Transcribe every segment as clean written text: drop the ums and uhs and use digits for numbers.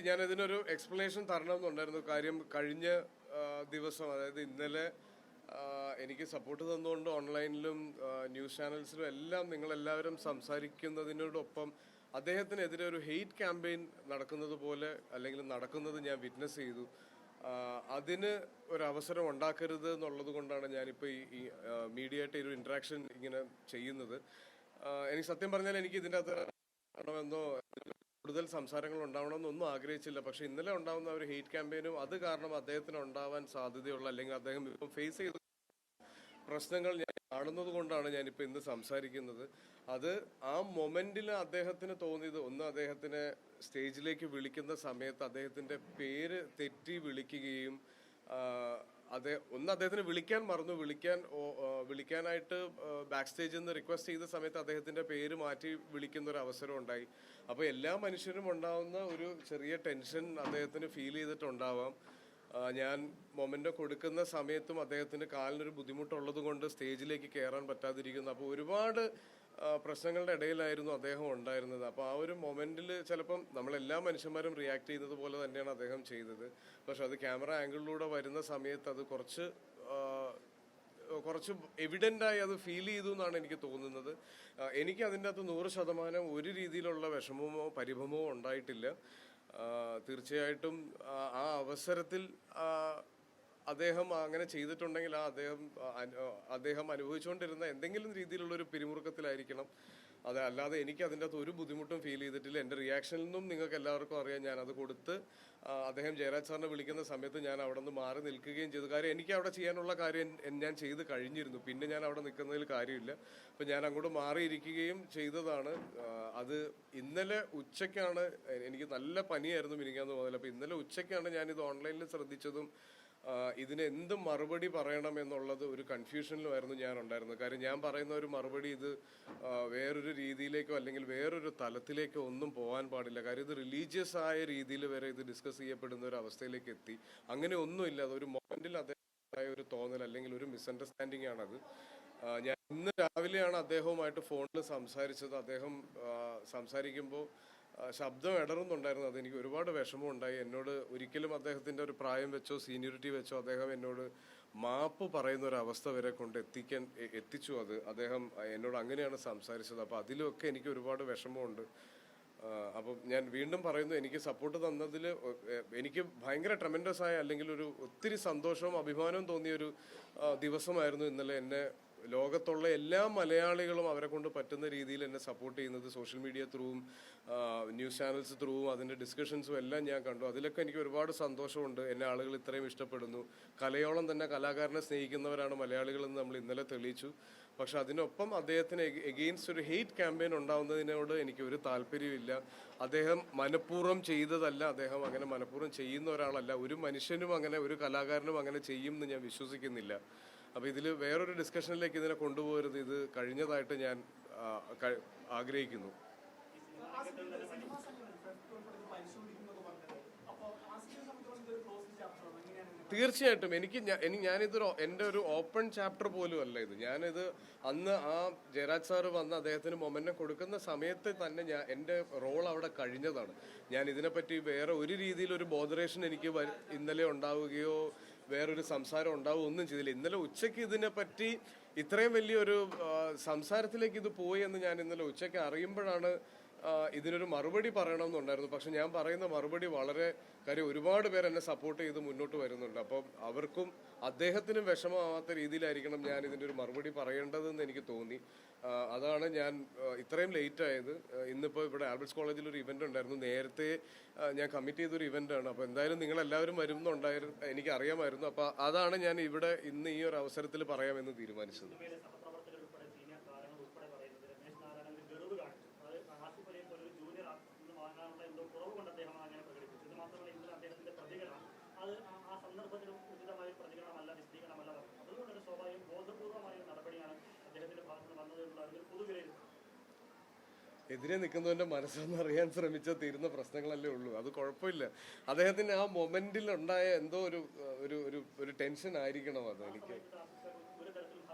ഞാൻ ഇതിനൊരു എക്സ്പ്ലനേഷൻ തരണമെന്നുണ്ടായിരുന്നു. കാര്യം കഴിഞ്ഞ ദിവസം, അതായത് ഇന്നലെ എനിക്ക് സപ്പോർട്ട് തന്നുകൊണ്ട് ഓൺലൈനിലും ന്യൂസ് ചാനൽസിലും എല്ലാം നിങ്ങളെല്ലാവരും സംസാരിക്കുന്നതിനോടൊപ്പം അദ്ദേഹത്തിനെതിരെ ഒരു ഹെയ്റ്റ് ക്യാമ്പയിൻ നടക്കുന്നത് പോലെ അല്ലെങ്കിൽ നടക്കുന്നത് ഞാൻ വിറ്റ്നസ് ചെയ്തു. അതിന് ഒരു അവസരം ഉണ്ടാക്കരുത് എന്നുള്ളത് കൊണ്ടാണ് ഞാനിപ്പോൾ ഈ മീഡിയയായിട്ട് ഒരു ഇൻട്രാക്ഷൻ ഇങ്ങനെ ചെയ്യുന്നത്. എനിക്ക് സത്യം പറഞ്ഞാൽ എനിക്ക് ഇതിൻ്റെ അകത്ത് ആണെന്നോ കൂടുതൽ സംസാരങ്ങൾ ഉണ്ടാവണമെന്നൊന്നും ആഗ്രഹിച്ചില്ല. പക്ഷെ ഇന്നലെ ഉണ്ടാവുന്ന ഒരു ഹെയ്റ്റ് ക്യാമ്പയിനും അത് കാരണം അദ്ദേഹത്തിന് ഉണ്ടാവാൻ സാധ്യതയുള്ള അല്ലെങ്കിൽ അദ്ദേഹം ഇപ്പം ഫേസ് ചെയ്ത പ്രശ്നങ്ങൾ ഞാൻ കാണുന്നത് കൊണ്ടാണ് ഞാനിപ്പോൾ ഇന്ന് സംസാരിക്കുന്നത്. അത് ആ മൊമെന്റിൽ അദ്ദേഹത്തിന് തോന്നിയത്, ഒന്ന് അദ്ദേഹത്തിനെ സ്റ്റേജിലേക്ക് വിളിക്കുന്ന സമയത്ത് അദ്ദേഹത്തിന്റെ പേര് തെറ്റി വിളിക്കുകയും അദ്ദേഹത്തിന് വിളിക്കാൻ മറന്നു, വിളിക്കാനായിട്ട് ബാക്ക് സ്റ്റേജിൽ നിന്ന് റിക്വസ്റ്റ് ചെയ്ത സമയത്ത് അദ്ദേഹത്തിന്റെ പേര് മാറ്റി വിളിക്കുന്ന ഒരു അവസരം ഉണ്ടായി. അപ്പോൾ എല്ലാ മനുഷ്യരും ഉണ്ടാവുന്ന ഒരു ചെറിയ ടെൻഷൻ അദ്ദേഹത്തിന് ഫീൽ ചെയ്തിട്ടുണ്ടാവാം. ഞാൻ മൊമെന്റോ കൊടുക്കുന്ന സമയത്തും അദ്ദേഹത്തിന് കാലിനൊരു ബുദ്ധിമുട്ടുള്ളത് കൊണ്ട് സ്റ്റേജിലേക്ക് കയറാൻ പറ്റാതിരിക്കുന്നു. അപ്പോൾ ഒരുപാട് പ്രശ്നങ്ങളുടെ ഇടയിലായിരുന്നു അദ്ദേഹം ഉണ്ടായിരുന്നത്. അപ്പോൾ ആ ഒരു മൊമെന്റിൽ ചിലപ്പം നമ്മളെല്ലാ മനുഷ്യന്മാരും റിയാക്ട് ചെയ്യുന്നത് പോലെ തന്നെയാണ് അദ്ദേഹം ചെയ്തത്. പക്ഷെ അത് ക്യാമറ ആംഗിളിലൂടെ വരുന്ന സമയത്ത് അത് കുറച്ച് എവിഡൻ്റായി അത് ഫീൽ ചെയ്തു എന്നാണ് എനിക്ക് തോന്നുന്നത്. എനിക്ക് അതിൻ്റെ അകത്ത് 100% ഒരു രീതിയിലുള്ള വിഷമമോ പരിഭവമോ ഉണ്ടായിട്ടില്ല. തീർച്ചയായിട്ടും ആ അവസരത്തിൽ അദ്ദേഹം അങ്ങനെ ചെയ്തിട്ടുണ്ടെങ്കിൽ അദ്ദേഹം അനുഭവിച്ചുകൊണ്ടിരുന്ന എന്തെങ്കിലും രീതിയിലുള്ള ഒരു പിരിമുറുക്കത്തിലായിരിക്കണം. അല്ലാതെ എനിക്ക് അതിൻ്റെ അകത്ത് ഒരു ബുദ്ധിമുട്ടും ഫീൽ ചെയ്തിട്ടില്ല. എൻ്റെ റിയാക്ഷനിൽ നിന്നും നിങ്ങൾക്ക് എല്ലാവർക്കും അറിയാം. ഞാനത് കൊടുത്ത് അദ്ദേഹം ജയരാജ് സാറിനെ വിളിക്കുന്ന സമയത്ത് ഞാൻ അവിടെ നിന്ന് മാറി നിൽക്കുകയും ചെയ്തു. കാര്യം എനിക്ക് അവിടെ ചെയ്യാനുള്ള കാര്യം ഞാൻ ചെയ്ത് കഴിഞ്ഞിരുന്നു. പിന്നെ ഞാൻ അവിടെ നിൽക്കുന്നതിൽ കാര്യമില്ല. അപ്പം ഞാൻ അങ്ങോട്ട് മാറിയിരിക്കുകയും ചെയ്തതാണ്. അത് ഇന്നലെ ഉച്ചയ്ക്കാണ്, എനിക്ക് നല്ല പനിയായിരുന്നു മിനിങ്ങാന്ന് മുതൽ. അപ്പം ഇന്നലെ ഉച്ചയ്ക്കാണ് ഞാനിത് ഓൺലൈനിൽ ശ്രദ്ധിച്ചതും ഇതിന് എന്ത് മറുപടി പറയണം എന്നുള്ളത് ഒരു കൺഫ്യൂഷനിലുമായിരുന്നു ഞാൻ ഉണ്ടായിരുന്നത്. കാര്യം ഞാൻ പറയുന്ന ഒരു മറുപടി ഇത് വേറൊരു രീതിയിലേക്കോ അല്ലെങ്കിൽ വേറൊരു തലത്തിലേക്കോ ഒന്നും പോകാൻ പാടില്ല. കാര്യം ഇത് റിലീജിയസ് ആയ രീതിയിൽ വരെ ഇത് ഡിസ്കസ് ചെയ്യപ്പെടുന്ന ഒരു അവസ്ഥയിലേക്ക് എത്തി. അങ്ങനെ ഒന്നുമില്ല. അതൊരു മൊമെന്റിൽ അദ്ദേഹമായ ഒരു തോന്നൽ അല്ലെങ്കിൽ ഒരു മിസ്അണ്ടർസ്റ്റാൻഡിങ് ആണത്. ഞാൻ ഇന്ന് രാവിലെയാണ് അദ്ദേഹവുമായിട്ട് ഫോണിൽ സംസാരിച്ചത്. അദ്ദേഹം സംസാരിക്കുമ്പോൾ ശബ്ദം ഇടറുന്നുണ്ടായിരുന്നു. അതെനിക്ക് ഒരുപാട് വിഷമം ഉണ്ടായി. എന്നോട് ഒരിക്കലും അദ്ദേഹത്തിൻ്റെ ഒരു പ്രായം വെച്ചോ സീനിയോറിറ്റി വെച്ചോ അദ്ദേഹം എന്നോട് മാപ്പ് പറയുന്ന ഒരു അവസ്ഥ വരെ കൊണ്ട് എത്തിച്ചു. അദ്ദേഹം എന്നോട് അങ്ങനെയാണ് സംസാരിച്ചത്. അപ്പോൾ അതിലൊക്കെ എനിക്ക് ഒരുപാട് വിഷമമുണ്ട്. അപ്പം ഞാൻ വീണ്ടും പറയുന്നു, എനിക്ക് സപ്പോർട്ട് തന്നതിൽ എനിക്ക് ഭയങ്കര ട്രെമൻഡസ് ആയ അല്ലെങ്കിൽ ഒരു ഒത്തിരി സന്തോഷവും അഭിമാനവും തോന്നിയൊരു ദിവസമായിരുന്നു ഇന്നലെ. എന്നെ ലോകത്തുള്ള എല്ലാ മലയാളികളും അവരെ കൊണ്ട് പറ്റുന്ന രീതിയിൽ എന്നെ സപ്പോർട്ട് ചെയ്യുന്നത് സോഷ്യൽ മീഡിയ ത്രൂവും ന്യൂസ് ചാനൽസ് ത്രൂവും അതിൻ്റെ ഡിസ്കഷൻസും എല്ലാം ഞാൻ കണ്ടു. അതിലൊക്കെ എനിക്ക് ഒരുപാട് സന്തോഷമുണ്ട്. എന്നെ ആളുകൾ ഇത്രയും ഇഷ്ടപ്പെടുന്നു. കലയോളം തന്നെ കലാകാരനെ സ്നേഹിക്കുന്നവരാണ് മലയാളികളെന്ന് നമ്മൾ ഇന്നലെ തെളിയിച്ചു. പക്ഷെ അതിനൊപ്പം അദ്ദേഹത്തിന് എഗെയിൻസ്റ്റ് ഒരു ഹെയ്റ്റ് ക്യാമ്പയിൻ ഉണ്ടാവുന്നതിനോട് എനിക്ക് ഒരു താല്പര്യമില്ല. അദ്ദേഹം മനഃപൂർവ്വം ചെയ്തതല്ല. അദ്ദേഹം അങ്ങനെ മനഃപൂർവ്വം ചെയ്യുന്ന ഒരാളല്ല. ഒരു മനുഷ്യനും അങ്ങനെ, ഒരു കലാകാരനും അങ്ങനെ ചെയ്യും എന്ന് ഞാൻ വിശ്വസിക്കുന്നില്ല. അപ്പോൾ ഇതിൽ വേറൊരു ഡിസ്കഷനിലേക്ക് ഇതിനെ കൊണ്ടുപോകരുത്. ഇത് കഴിഞ്ഞതായിട്ട് ഞാൻ ആഗ്രഹിക്കുന്നു. തീർച്ചയായിട്ടും ഞാനിതൊരു എൻ്റെ ഒരു ഓപ്പൺ ചാപ്റ്റർ പോലും അല്ല ഇത്. ഞാനിത് അന്ന് ആ ജയരാജ് സാറ് വന്ന് അദ്ദേഹത്തിന് മൊമെന്റം കൊടുക്കുന്ന സമയത്ത് തന്നെ എൻ്റെ റോൾ അവിടെ കഴിഞ്ഞതാണ്. ഞാൻ ഇതിനെപ്പറ്റി വേറെ ഒരു രീതിയിലൊരു ബോധറേഷൻ എനിക്ക് ഇന്നലെ ഉണ്ടാവുകയോ വേറൊരു സംസാരം ഉണ്ടാവുകയോ ഒന്നും ചെയ്തില്ല. ഇന്നലെ ഉച്ചയ്ക്ക് ഇതിനെപ്പറ്റി ഇത്രയും വലിയൊരു സംസാരത്തിലേക്ക് ഇത് പോയി എന്ന് ഞാൻ ഇന്നലെ ഉച്ചയ്ക്ക് അറിയുമ്പോഴാണ് ഇതിനൊരു മറുപടി പറയണമെന്നുണ്ടായിരുന്നു. പക്ഷെ ഞാൻ പറയുന്ന മറുപടി വളരെ കാര്യം ഒരുപാട് പേർ എന്നെ സപ്പോർട്ട് ചെയ്ത് മുന്നോട്ട് വരുന്നുണ്ട്. അപ്പം അവർക്കും അദ്ദേഹത്തിനും വിഷമമാവാത്ത രീതിയിലായിരിക്കണം ഞാൻ ഇതിൻ്റെ ഒരു മറുപടി പറയേണ്ടതെന്ന് എനിക്ക് തോന്നി. അതാണ് ഞാൻ ഇത്രയും ലേറ്റ് ആയത്. ഇന്നിപ്പോൾ ഇവിടെ ആൽബർട്ട്സ് കോളേജിൽ ഒരു ഇവന്റ് ഉണ്ടായിരുന്നു. നേരത്തെ ഞാൻ കമ്മിറ്റ് ചെയ്തൊരു ഇവന്റാണ്. അപ്പോൾ എന്തായാലും നിങ്ങളെല്ലാവരും വരുന്നുണ്ടായിരുന്നു, എനിക്ക് അറിയാമായിരുന്നു. അപ്പോൾ അതാണ് ഞാൻ ഇവിടെ ഇന്ന് ഈ ഒരു അവസരത്തിൽ പറയാമെന്ന് തീരുമാനിച്ചത്. എതിരെ നിൽക്കുന്നവന്റെ മനസ്സൊന്ന് അറിയാൻ ശ്രമിച്ചാൽ തീരുന്ന പ്രശ്നങ്ങളല്ലേ ഉള്ളൂ. അത് കുഴപ്പമില്ല. അദ്ദേഹത്തിന് ആ മൊമെന്റിൽ ഉണ്ടായ എന്തോ ഒരു ടെൻഷൻ ആയിരിക്കണം. അത് എനിക്ക്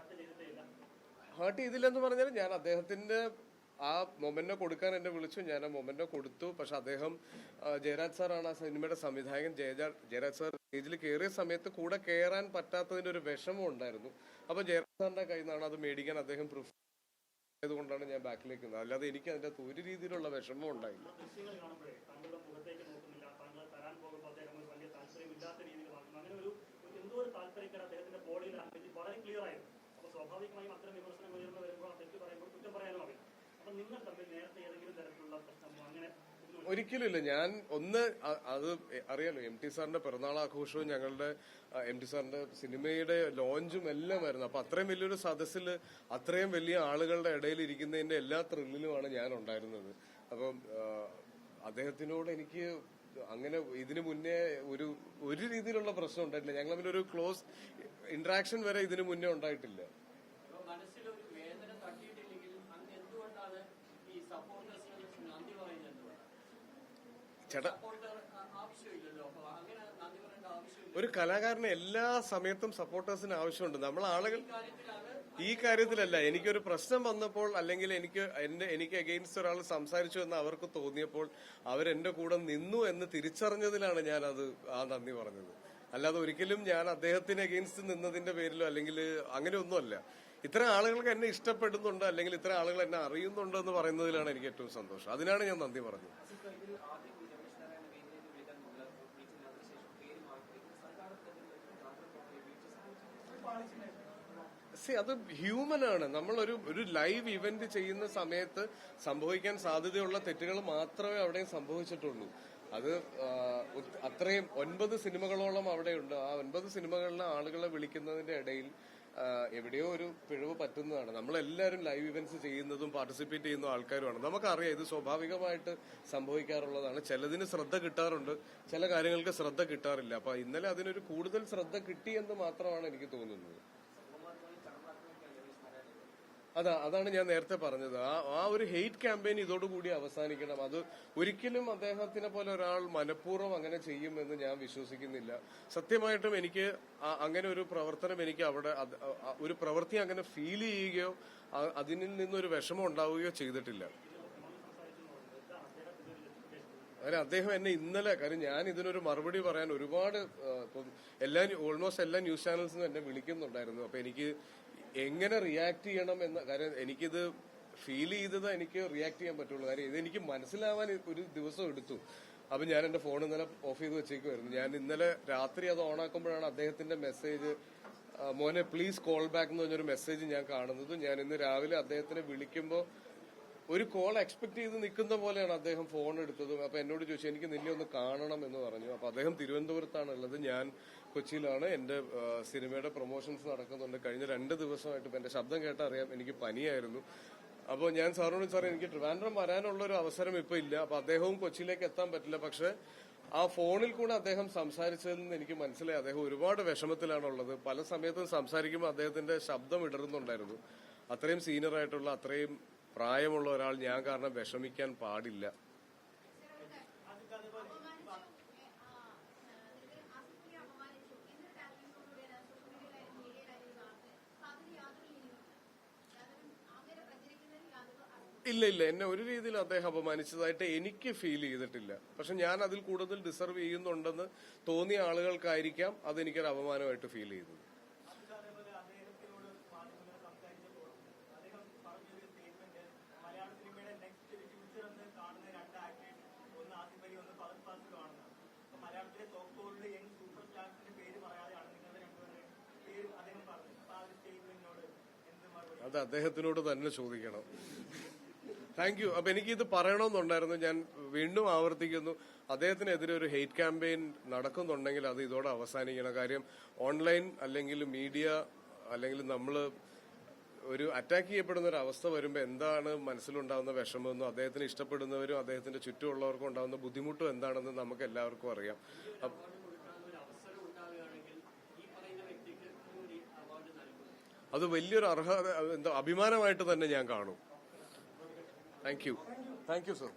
ഹേർട്ട് ചെയ്തില്ലെന്ന് പറഞ്ഞാൽ ഞാൻ ആ മൊമെന്റോ കൊടുക്കാൻ എന്നെ വിളിച്ചു, ഞാൻ ആ മൊമെന്റോ കൊടുത്തു. പക്ഷെ അദ്ദേഹം ജയരാജ് സാറാണ് ആ സിനിമയുടെ സംവിധായകൻ. ജയരാജ് സാർ സ്റ്റേജിൽ കയറിയ സമയത്ത് കൂടെ കയറാൻ പറ്റാത്തതിന്റെ ഒരു വിഷമം ഉണ്ടായിരുന്നു. അപ്പൊ ജയരാജ് സാറിന്റെ കയ്യിൽ നിന്നാണ് അത് മേടിക്കാൻ അദ്ദേഹം പ്രിഫർ ആയതുകൊണ്ടാണ് ഞാൻ ബാക്കിലേക്ക് നിന്നത്. അല്ലാതെ എനിക്ക് അതിന്റെ അകത്ത് ഒരു രീതിയിലുള്ള വിഷമം ഉണ്ടായില്ല. ഒരിക്കലും ഇല്ല. ഞാൻ അത് അറിയാലോ, MT സാറിന്റെ പിറന്നാൾ ആഘോഷവും ഞങ്ങളുടെ MT സാറിന്റെ സിനിമയുടെ ലോഞ്ചും എല്ലാമായിരുന്നു. അപ്പൊ അത്രയും വലിയൊരു സദസ്സിൽ അത്രയും വലിയ ആളുകളുടെ ഇടയിൽ ഇരിക്കുന്നതിന്റെ എല്ലാ ത്രില്ലിലുമാണ് ഞാൻ ഉണ്ടായിരുന്നത്. അപ്പം അദ്ദേഹത്തിനോട് എനിക്ക് അങ്ങനെ ഇതിനു മുന്നേ ഒരു രീതിയിലുള്ള പ്രശ്നം ഉണ്ടായിട്ടില്ല. ഞങ്ങൾ തമ്മിൽ ഒരു ക്ലോസ് ഇന്ററാക്ഷൻ വരെ ഇതിനു മുന്നേ ഉണ്ടായിട്ടില്ല. ചേട്ടാ, ഒരു കലാകാരന് എല്ലാ സമയത്തും സപ്പോർട്ടേഴ്സിന് ആവശ്യമുണ്ട്. നമ്മൾ ആളുകൾ ഈ കാര്യത്തിലല്ല. എനിക്കൊരു പ്രശ്നം വന്നപ്പോൾ അല്ലെങ്കിൽ എനിക്ക് അഗെയിൻസ്റ്റ് ഒരാൾ സംസാരിച്ചു എന്ന് അവർക്ക് തോന്നിയപ്പോൾ അവരെന്റെ കൂടെ നിന്നു എന്ന് തിരിച്ചറിഞ്ഞതിലാണ് ഞാൻ ആ നന്ദി പറഞ്ഞത്. അല്ലാതെ ഒരിക്കലും ഞാൻ അദ്ദേഹത്തിന് അഗെയിൻസ്റ്റ് നിന്നതിന്റെ പേരിലോ അല്ലെങ്കിൽ അങ്ങനെയൊന്നുമല്ല. ഇത്തരം ആളുകൾക്ക് എന്നെ ഇഷ്ടപ്പെടുന്നുണ്ട് അല്ലെങ്കിൽ ഇത്തരം ആളുകൾ എന്നെ അറിയുന്നുണ്ട് എന്ന് പറയുന്നതിലാണ് എനിക്ക് ഏറ്റവും സന്തോഷം. അതിനാണ് ഞാൻ നന്ദി പറഞ്ഞത്. അത് ഹ്യൂമനാണ്. നമ്മൾ ഒരു ലൈവ് ഇവന്റ് ചെയ്യുന്ന സമയത്ത് സംഭവിക്കാൻ സാധ്യതയുള്ള തെറ്റുകൾ മാത്രമേ അവിടെ സംഭവിച്ചിട്ടുള്ളൂ. അത് അത്രയും 9 സിനിമകളോളം അവിടെയുണ്ട്. ആ 9 സിനിമകളിലെ ആളുകളെ വിളിക്കുന്നതിന്റെ ഇടയിൽ എവിടെയോ ഒരു പിഴവ് പറ്റുന്നതാണ്. നമ്മളെല്ലാവരും ലൈവ് ഇവന്റ്സ് ചെയ്യുന്നതും പാർട്ടിസിപ്പേറ്റ് ചെയ്യുന്ന ആൾക്കാരുമാണ്. നമുക്കറിയാം ഇത് സ്വാഭാവികമായിട്ട് സംഭവിക്കാറുള്ളതാണ്. ചിലതിന് ശ്രദ്ധ കിട്ടാറുണ്ട്, ചില കാര്യങ്ങൾക്ക് ശ്രദ്ധ കിട്ടാറില്ല. അപ്പൊ ഇന്നലെ അതിനൊരു കൂടുതൽ ശ്രദ്ധ കിട്ടിയെന്ന് മാത്രമാണ് എനിക്ക് തോന്നുന്നത്. അതാണ് ഞാൻ നേരത്തെ പറഞ്ഞത്. ആ ഒരു ഹെയ്റ്റ് ക്യാമ്പയിൻ ഇതോടുകൂടി അവസാനിക്കണം. അത് ഒരിക്കലും അദ്ദേഹത്തിനെ പോലെ ഒരാൾ മനഃപൂർവ്വം അങ്ങനെ ചെയ്യുമെന്ന് ഞാൻ വിശ്വസിക്കുന്നില്ല. സത്യമായിട്ടും എനിക്ക് അങ്ങനെ ഒരു പ്രവർത്തനം എനിക്ക് അവിടെ ഒരു പ്രവൃത്തി അങ്ങനെ ഫീൽ ചെയ്യുകയോ അതിൽ നിന്നൊരു വിഷമം ഉണ്ടാവുകയോ ചെയ്തിട്ടില്ല. അങ്ങനെ അദ്ദേഹം എന്നെ ഇന്നലെ, കാര്യം ഞാൻ ഇതിനൊരു മറുപടി പറയാൻ ഒരുപാട് ഓൾമോസ്റ്റ് എല്ലാ ന്യൂസ് ചാനൽസിനും എന്നെ വിളിക്കുന്നുണ്ടായിരുന്നു. അപ്പൊ എനിക്ക് എങ്ങനെ റിയാക്ട് ചെയ്യണം എന്ന കാര്യം എനിക്കിത് ഫീൽ ചെയ്തത് എനിക്ക് റിയാക്ട് ചെയ്യാൻ പറ്റുള്ളൂ. കാര്യം ഇതെനിക്ക് മനസ്സിലാവാൻ ഒരു ദിവസം എടുത്തു. അപ്പൊ ഞാൻ എന്റെ ഫോൺ ഇന്നലെ ഓഫ് ചെയ്ത് വെച്ചേക്കുമായിരുന്നു. ഞാൻ ഇന്നലെ രാത്രി അത് ഓണാക്കുമ്പോഴാണ് അദ്ദേഹത്തിന്റെ മെസ്സേജ്, മോനെ പ്ലീസ് കോൾ ബാക്ക് എന്ന് പറഞ്ഞൊരു മെസ്സേജ് ഞാൻ കാണുന്നത്. ഞാൻ ഇന്ന് രാവിലെ അദ്ദേഹത്തിനെ വിളിക്കുമ്പോൾ ഒരു കോൾ എക്സ്പെക്ട് ചെയ്ത് നിൽക്കുന്ന പോലെയാണ് അദ്ദേഹം ഫോൺ എടുത്തതും. അപ്പൊ എന്നോട് ചോദിച്ചു എനിക്ക് നിന്നെ ഒന്ന് കാണണം എന്ന് പറഞ്ഞു. അപ്പൊ അദ്ദേഹം തിരുവനന്തപുരത്താണ് ഉള്ളത്, ഞാൻ കൊച്ചിയിലാണ്. എന്റെ സിനിമയുടെ പ്രൊമോഷൻസ് നടക്കുന്നുണ്ട്. കഴിഞ്ഞ 2 ദിവസമായിട്ട് എന്റെ ശബ്ദം കേട്ടാൽ അറിയാം എനിക്ക് പനിയായിരുന്നു. അപ്പോൾ ഞാൻ സാറിനോട് സാർ എനിക്ക് ട്രിവാൻഡ്രം വരാനുള്ള ഒരു അവസരം ഇപ്പൊ ഇല്ല. അപ്പൊ അദ്ദേഹവും കൊച്ചിയിലേക്ക് എത്താൻ പറ്റില്ല. പക്ഷെ ആ ഫോണിൽ കൂടെ അദ്ദേഹം സംസാരിച്ചതിൽ നിന്ന് എനിക്ക് മനസ്സിലായി അദ്ദേഹം ഒരുപാട് വിഷമത്തിലാണുള്ളത്. പല സമയത്തും സംസാരിക്കുമ്പോൾ അദ്ദേഹത്തിന്റെ ശബ്ദം ഇടറുന്നുണ്ടായിരുന്നു. അത്രയും സീനിയർ ആയിട്ടുള്ള അത്രയും പ്രായമുള്ള ഒരാൾ ഞാൻ കാരണം വിഷമിക്കാൻ പാടില്ല. ഇല്ല, എന്നെ ഒരു രീതിയിൽ അദ്ദേഹം അപമാനിച്ചതായിട്ട് എനിക്ക് ഫീൽ ചെയ്തിട്ടില്ല. പക്ഷെ ഞാൻ അതിൽ കൂടുതൽ ഡിസർവ് ചെയ്യുന്നുണ്ടെന്ന് തോന്നിയ ആളുകൾക്കായിരിക്കാം അതെനിക്കൊരു അപമാനമായിട്ട് ഫീൽ ചെയ്തത്. അത് അദ്ദേഹത്തിനോട് തന്നെ ചോദിക്കണം. Thank you. അപ്പൊ എനിക്കിത് പറയണമെന്നുണ്ടായിരുന്നു. ഞാൻ വീണ്ടും ആവർത്തിക്കുന്നു, അദ്ദേഹത്തിനെതിരെ ഒരു ഹെയ്റ്റ് ക്യാമ്പയിൻ നടക്കുന്നുണ്ടെങ്കിൽ അത് ഇതോടെ അവസാനിക്കണം. കാര്യം ഓൺലൈൻ അല്ലെങ്കിൽ മീഡിയ അല്ലെങ്കിൽ നമ്മൾ ഒരു അറ്റാക്ക് ചെയ്യപ്പെടുന്ന ഒരു അവസ്ഥ വരുമ്പോൾ എന്താണ് മനസ്സിലുണ്ടാകുന്ന വിഷമമെന്നും അദ്ദേഹത്തിന് ഇഷ്ടപ്പെടുന്നവരും അദ്ദേഹത്തിന്റെ ചുറ്റുമുള്ളവർക്കും ഉണ്ടാകുന്ന ബുദ്ധിമുട്ടും എന്താണെന്ന് നമുക്ക് എല്ലാവർക്കും അറിയാം. അത് വലിയൊരു അർഹത, അഭിമാനമായിട്ട് തന്നെ ഞാൻ കാണും. Thank you sir.